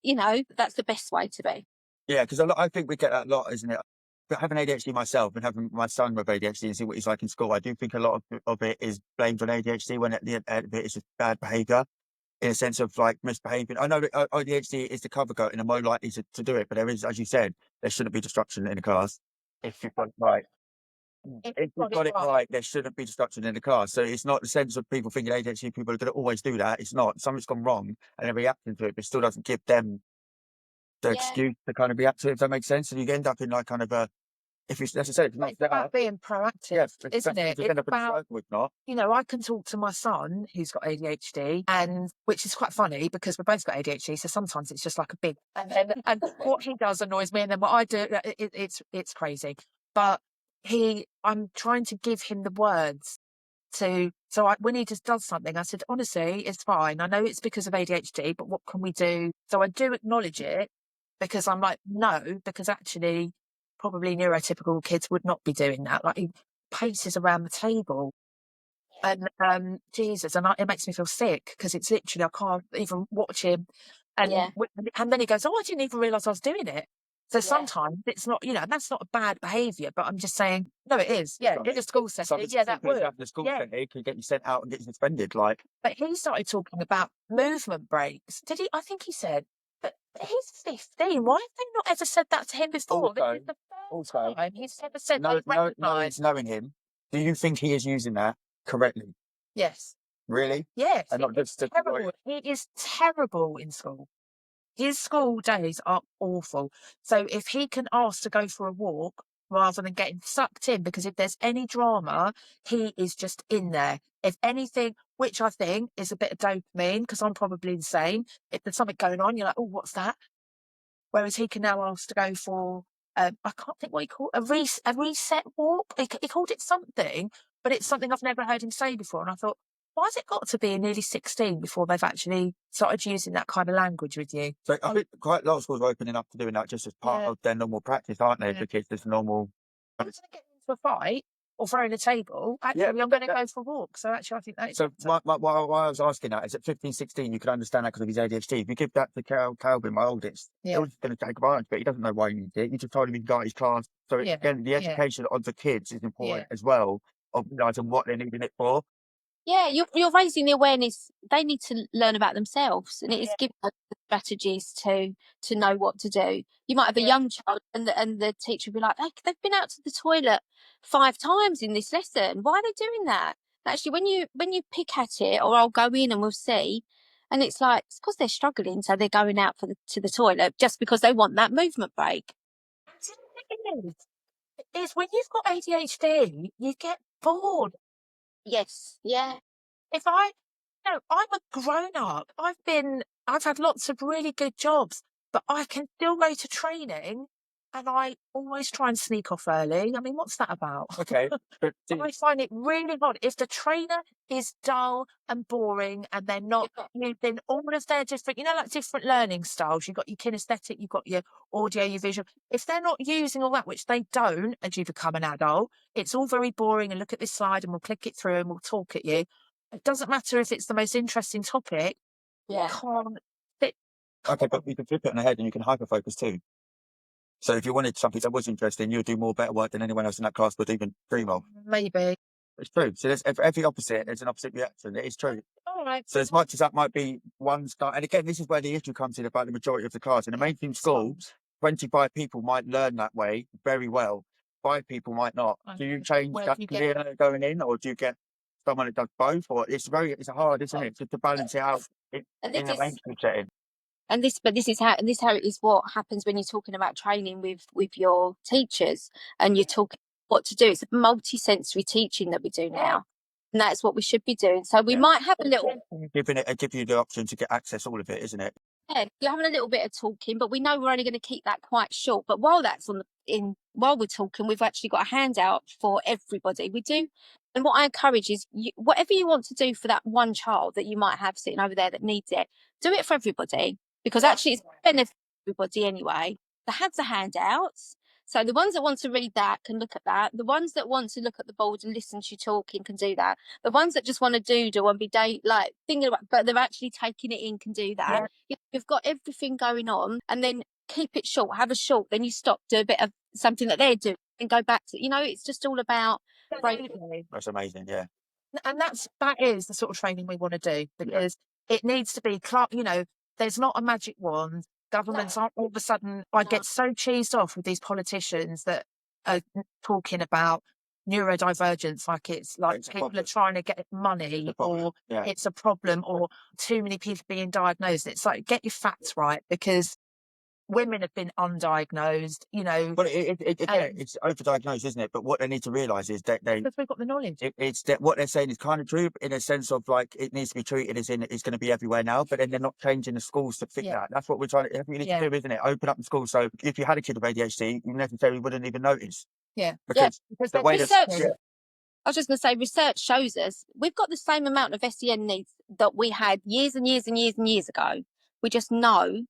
S3: that's the best way to be.
S2: Yeah, because I think we get that a lot, isn't it? But having ADHD myself and having my son with ADHD and see what he's like in school, I do think a lot of it is blamed on ADHD when at the end of it it's just bad behaviour, in a sense of like misbehaving. I know that ADHD is the cover goat and are more likely to do it, but there is, as you said, there shouldn't be disruption in the class. If you've got it right. If you've got it right, there shouldn't be disruption in the class. So it's not the sense of people thinking ADHD people are going to always do that. It's not. Something's gone wrong and they're reacting to it, but it still doesn't give them the excuse to kind of react to it, if that makes sense. And you end up in like kind of a, if it's necessary,
S1: it's about being proactive, isn't it? It's about, I can talk to my son who's got ADHD, and which is quite funny because we've both got ADHD, so sometimes it's just like a big, and what he does annoys me, and then what I do, it's crazy. But I'm trying to give him the words when he just does something, I said, honestly, it's fine. I know it's because of ADHD, but what can we do? So I do acknowledge it, because I'm like, no, because actually probably neurotypical kids would not be doing that. Like, he paces around the table, and Jesus, and it makes me feel sick, because it's literally, I can't even watch him. And and then he goes, oh, I didn't even realise I was doing it. So sometimes it's not, that's not a bad behaviour, but I'm just saying, no, it is. Yeah, in a school setting, that would.
S2: The school setting, it could get you sent out and get you suspended. Like,
S1: but he started talking about movement breaks. Did he? I think he said, but he's 15. Why have they not ever said that to him before?
S2: Also,
S1: time. He's never said
S2: knowing him, do you think he is using that correctly?
S1: Yes.
S2: Really?
S1: Yes.
S2: And not just
S1: terrible. He is terrible in school. His school days are awful. So if he can ask to go for a walk rather than getting sucked in, because if there's any drama, he is just in there. If anything, which I think is a bit of dopamine, because I'm probably the same. If there's something going on, you're like, oh, what's that? Whereas he can now ask to go for, I can't think what he called, a reset walk. He called it something, but it's something I've never heard him say before. And I thought, why has it got to be nearly 16 before they've actually started using that kind of language with you?
S2: So I think quite a lot of schools are opening up to doing that just as part of their normal practice, aren't they? Because it's normal.
S1: Instead of getting into a fight or throwing a table, actually, I'm going to go for a walk. So actually, I think that is...
S2: So why I was asking that is at 15, 16, you could understand that because of his ADHD. If you give that to Calvin, my oldest, he was going to take advantage, but he doesn't know why he needs it. You just told him he got his class. So again, the education of the kids is important as well, of realising what they're needing it for.
S3: Yeah, you're raising the awareness. They need to learn about themselves, and it is giving them the strategies to know what to do. You might have a young child, and the teacher will be like, they've been out to the toilet 5 times in this lesson. Why are they doing that? Actually, when you pick at it, or I'll go in and we'll see, and it's like it's because they're struggling, so they're going out to the toilet just because they want that movement break.
S1: It is when you've got ADHD, you get bored.
S3: Yes, yeah.
S1: I'm a grown up. I've had lots of really good jobs, but I can still go to training and I always try and sneak off early. I mean, what's that about?
S2: Okay. But
S1: I find it really hard. If the trainer is dull and boring and they're not using all of their different, like different learning styles, you've got your kinesthetic, you've got your audio, your visual. If they're not using all that, which they don't, as you become an adult, it's all very boring and look at this slide and we'll click it through and we'll talk at you. It doesn't matter if it's the most interesting topic.
S3: Yeah.
S1: Can't fit.
S2: Okay, but you can flip it on the head and you can hyper focus too. So if you wanted something that was interesting, you'd do more better work than anyone else in that class would even dream of.
S1: Maybe.
S2: It's true. So there's every opposite. There's an opposite reaction. It is true.
S1: All right.
S2: So as much as that might be one start, and again, this is where the issue comes in about the majority of the class. In a mainstream school, 25 people might learn that way very well. 5 people might not. Do you change that learner going in, or do you get someone that does both? Or it's hard, isn't it, to balance it out in a mainstream setting?
S3: And this is how it is. What happens when you're talking about training with your teachers, and you're talking what to do. It's a multi-sensory teaching that we do now, and that's what we should be doing. So we might have a little
S2: give you the option to get access all of it, isn't it?
S3: Yeah, you're having a little bit of talking, but we know we're only going to keep that quite short. But while that's while we're talking, we've actually got a handout for everybody. We do, and what I encourage is whatever you want to do for that one child that you might have sitting over there that needs it, do it for everybody, because actually it's benefit everybody anyway. The handouts. So the ones that want to read that can look at that. The ones that want to look at the board and listen to you talking can do that. The ones that just want to doodle and be thinking about, but they're actually taking it in, can do that. Yeah. You've got everything going on, and then keep it short. Have a short, then you stop, do a bit of something that they're doing, and go back to. It's just all about.
S2: That's amazing, yeah.
S1: And that is the sort of training we want to do, because it needs to be, there's not a magic wand. Governments aren't all of a sudden. I get so cheesed off with these politicians that are talking about neurodivergence like it's people are trying to get money, or it's a problem, or too many people being diagnosed. It's like, get your facts right, because women have been undiagnosed,
S2: But it's overdiagnosed, isn't it? But what they need to realise is that
S1: because we've got the knowledge.
S2: It's that what they're saying is kind of true, in a sense of like it needs to be treated as in it's going to be everywhere now. But then they're not changing the schools to fit that. That's what we're trying to do, isn't it? Open up the schools, so if you had a kid with ADHD, you necessarily wouldn't even notice.
S1: Yeah,
S2: because the way
S3: I was just going to say, research shows us we've got the same amount of SEN needs that we had years and years and years and years ago. We just know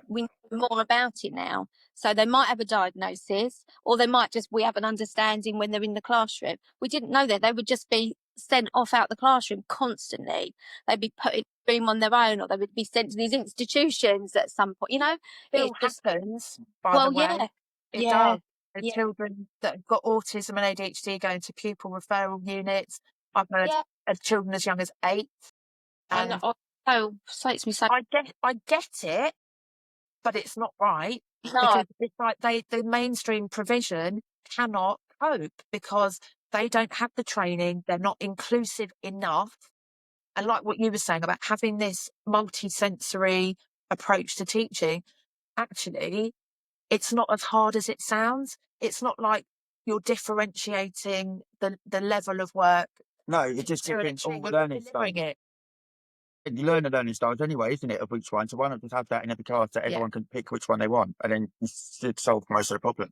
S3: we know more about it now. So they might have a diagnosis, or they might we have an understanding when they're in the classroom. We didn't know that. They would just be sent off out the classroom constantly. They'd be put in a room on their own, or they would be sent to these institutions at some point.
S1: It happens, by the way. It does. The children that have got autism and ADHD going to pupil referral units. I've heard of children as young as 8.
S3: And so it's me.
S1: I get it, but it's not right.
S3: No.
S1: Because it's like the mainstream provision cannot cope because they don't have the training, they're not inclusive enough. And like what you were saying about having this multi-sensory approach to teaching, actually, it's not as hard as it sounds. It's not like you're differentiating the level of work.
S2: No, it's just
S1: to an
S2: different
S1: extreme.
S2: all
S1: You're
S2: learning styles.
S1: delivering it.
S2: You learn the learning styles anyway, isn't it, of each one? So why not just have that in every class that everyone can pick which one they want, and then you should solve most of the problem.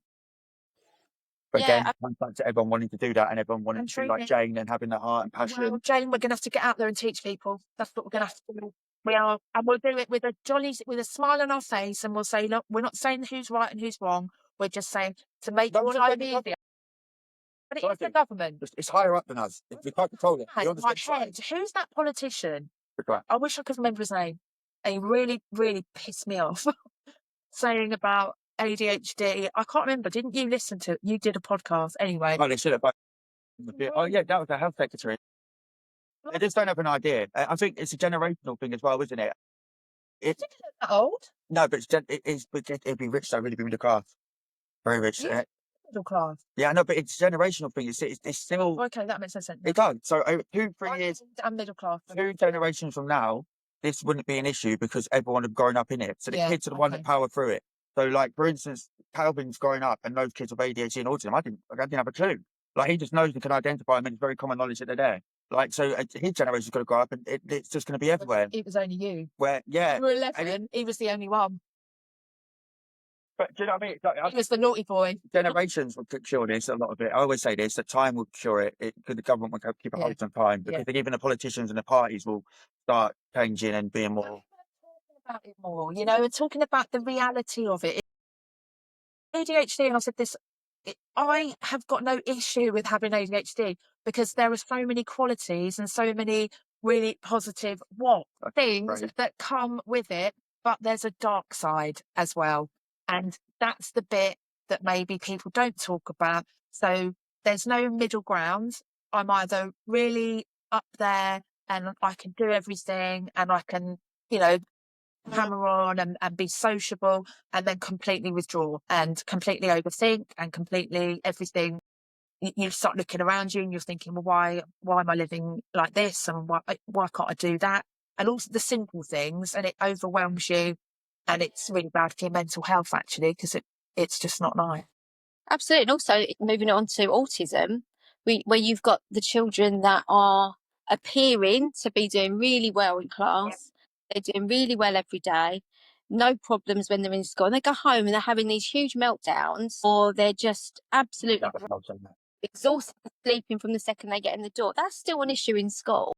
S2: But
S3: Yeah,
S2: again, it comes back to everyone wanting to do that and everyone wanting to be like Jane and having the heart and passion.
S1: Well, Jane, we're going to have to get out there and teach people. That's what we're going to have to do. We are, and we'll do it with a smile on our face, and we'll say, look, we're not saying who's right and who's wrong. We're just saying to make
S2: No,
S1: your life easier. But it is the government.
S2: It's higher up than us. If we can't control it,
S1: Man, my head. Who's that politician? I wish I could remember his name. And he really, really pissed me off saying about ADHD. I can't remember. Didn't you listen to it? You did a podcast anyway.
S2: Oh, they should have. Oh, yeah, that was the health secretary. They just don't have an idea. I think it's a generational thing as well, isn't it? It's
S1: that old?
S2: No, but it'd be rich though, really be middle class. Very rich.
S1: Yeah, middle class.
S2: Yeah, no, but it's a generational thing. It's still...
S1: Okay, that makes sense.
S2: It does. So 2-3 years...
S1: I'm middle class.
S2: 2 generations from now, this wouldn't be an issue because everyone had grown up in it. So the kids are the one that power through it. So, like, for instance, Calvin's growing up and those kids with ADHD and autism, I didn't have a clue. Like, he just knows and can identify them, and it's very common knowledge that they're there. Like, so his generation's got to grow up and it's just going to be everywhere.
S1: It was only you.
S2: Where, yeah.
S1: You were 11, he was the only one.
S2: But do you know what I mean? Like,
S1: he was the naughty boy.
S2: Generations will cure this, a lot of it. I always say this, that time will cure it. Because the government will keep a hold on time. Because even the politicians and the parties will start changing and being more...
S1: Talking about it more, you know, and talking about the reality of it. ADHD, and I said this, I have got no issue with having ADHD because there are so many qualities and so many really positive things that come with it, but there's a dark side as well. And that's the bit that maybe people don't talk about. So there's no middle ground. I'm either really up there and I can do everything and I can, you know, hammer on and be sociable, and then completely withdraw and completely overthink and completely everything. You start looking around you and you're thinking, well, why am I living like this, and why can't I do that? And also the simple things, and it overwhelms you, and it's really bad for your mental health actually, because it's just not nice.
S3: Absolutely. And also moving on to autism, where you've got the children that are appearing to be doing really well in class. They're doing really well every day, no problems when they're in school. And they go home and they're having these huge meltdowns, or they're just absolutely exhausted, sleeping from the second they get in the door. That's still an issue in school.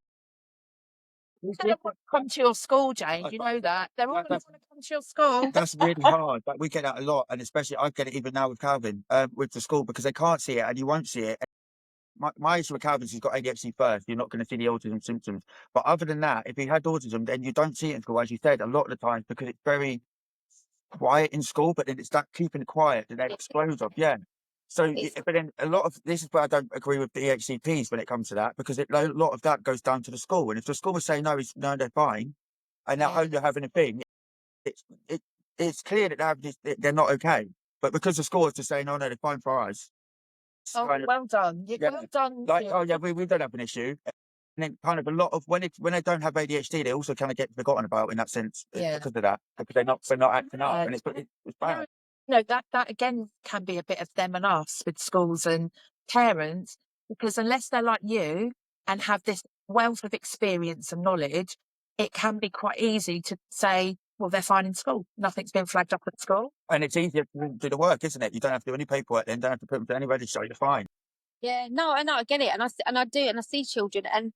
S1: They're going to come to your school, Jane. You know that. They're all going to want to come to your school.
S2: That's really hard. Like, we get that a lot. And especially I get it even now with Calvin, with the school, because they can't see it and you won't see it. My issue with Calvin is he's got ADHD first. You're not going to see the autism symptoms. But other than that, if he had autism, then you don't see it in school, as you said, a lot of the times, because it's very quiet in school, but then it's that keeping it quiet that then explodes off. Yeah. So, but then a lot of this is where I don't agree with the EHCPs when it comes to that, because a lot of that goes down to the school. And if the school was saying, no, they're fine, and now they're having a thing, it's clear that they're not okay. But because the school is just saying, no, they're fine for us.
S1: Oh, well done. Well done.
S2: Like, oh yeah, we don't have an issue. And then kind of a lot of when they don't have ADHD, they also kind of get forgotten about in that sense because of that, because they're not acting up, and it's bad.
S1: No, that again can be a bit of them and us with schools and parents, because unless they're like you and have this wealth of experience and knowledge, it can be quite easy to say, well, they're fine in school. Nothing's been flagged up at school.
S2: And it's easier to do the work, isn't it? You don't have to do any paperwork, then don't have to put them to any register. You're fine.
S3: Yeah, no, I get it, and I do, and I see children, and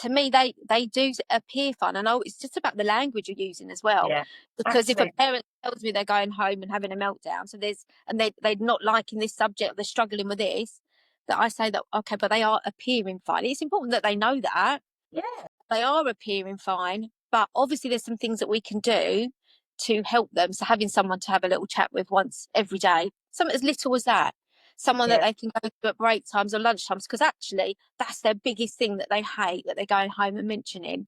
S3: to me, they do appear fun. And it's just about the language you're using as well.
S1: Yeah,
S3: because if a parent tells me they're going home and having a meltdown, they're not liking this subject, they're struggling with this, that I say that, okay, but they are appearing fine. It's important that they know that.
S1: Yeah.
S3: They are appearing fine, but obviously there's some things that we can do to help them. So having someone to have a little chat with once every day, something as little as that. someone that they can go to at break times or lunch times, because actually that's their biggest thing that they hate, that they're going home and mentioning.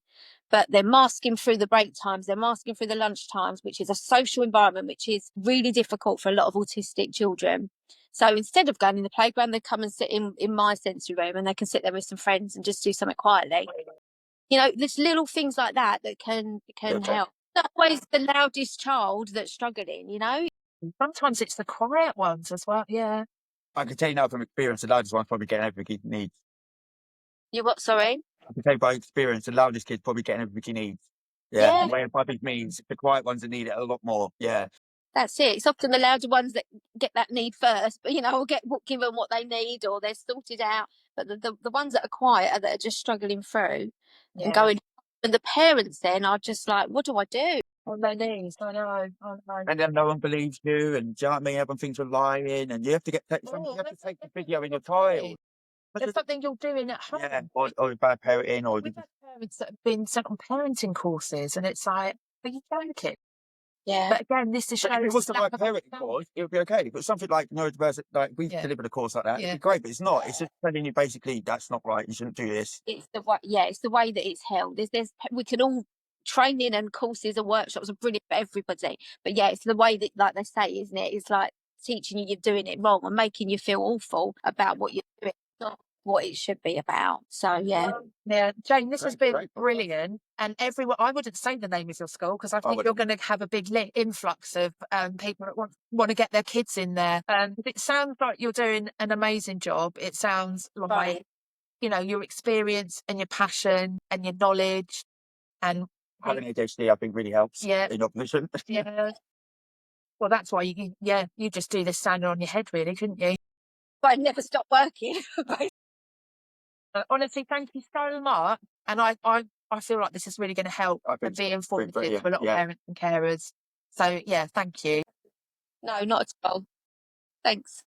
S3: But they're masking through the break times, they're masking through the lunch times, which is a social environment which is really difficult for a lot of autistic children. So instead of going in the playground, they come and sit in my sensory room, and they can sit there with some friends and just do something quietly. You know, there's little things like that that can help. Not always the loudest child that's struggling, you know.
S1: Sometimes it's the quiet ones as well. Yeah.
S2: I can tell you now from experience, the loudest one's probably getting everything he needs.
S3: You what? Sorry.
S2: I can tell you by experience, the loudest kid's probably getting everything he needs. Yeah. Where probably means the quiet ones that need it a lot more. Yeah.
S3: That's it. It's often the louder ones that get that need first, but you know, or get given what they need, or they're sorted out. But the ones that are quiet, that are just struggling through and going, and the parents then are just like, what do I do?
S1: On their knees. I know.
S2: And then no one believes you, and do you know what I mean? Everyone thinks you're lying, and you have to take the video in your child.
S1: There's something you're doing at home.
S2: Yeah, or bad parenting, or
S1: We've had parents that have been sent on parenting courses, and it's like, are you joking?
S3: Yeah.
S1: But again, this is
S2: if it was the right parenting course, it would be okay. But something like neurodiverse, like we've delivered a course like that, it'd be great. But it's not. It's just telling you basically that's not right. You shouldn't do this.
S3: It's the way. Yeah, it's the way that it's held. We can all training and courses and workshops are brilliant for everybody. But yeah, it's the way that, like they say, isn't it? It's like teaching you you're doing it wrong and making you feel awful about what you're doing. It's not what it should be about. So yeah.
S1: Jane, this has been brilliant. And everyone, I wouldn't say the name of your school because I think you're going to have a big influx of people that want to get their kids in there. It sounds like you're doing an amazing job. It sounds like, you know, your experience and your passion and your knowledge, and
S2: having ADHD, I think, really helps. In opposition.
S1: Well, that's why you just do this standing on your head, really, couldn't you?
S3: But I never stop working.
S1: Honestly, thank you so much. And I feel like this is really going to help and be informative for a lot of parents and carers. So, yeah, thank you.
S3: No, not at all. Thanks.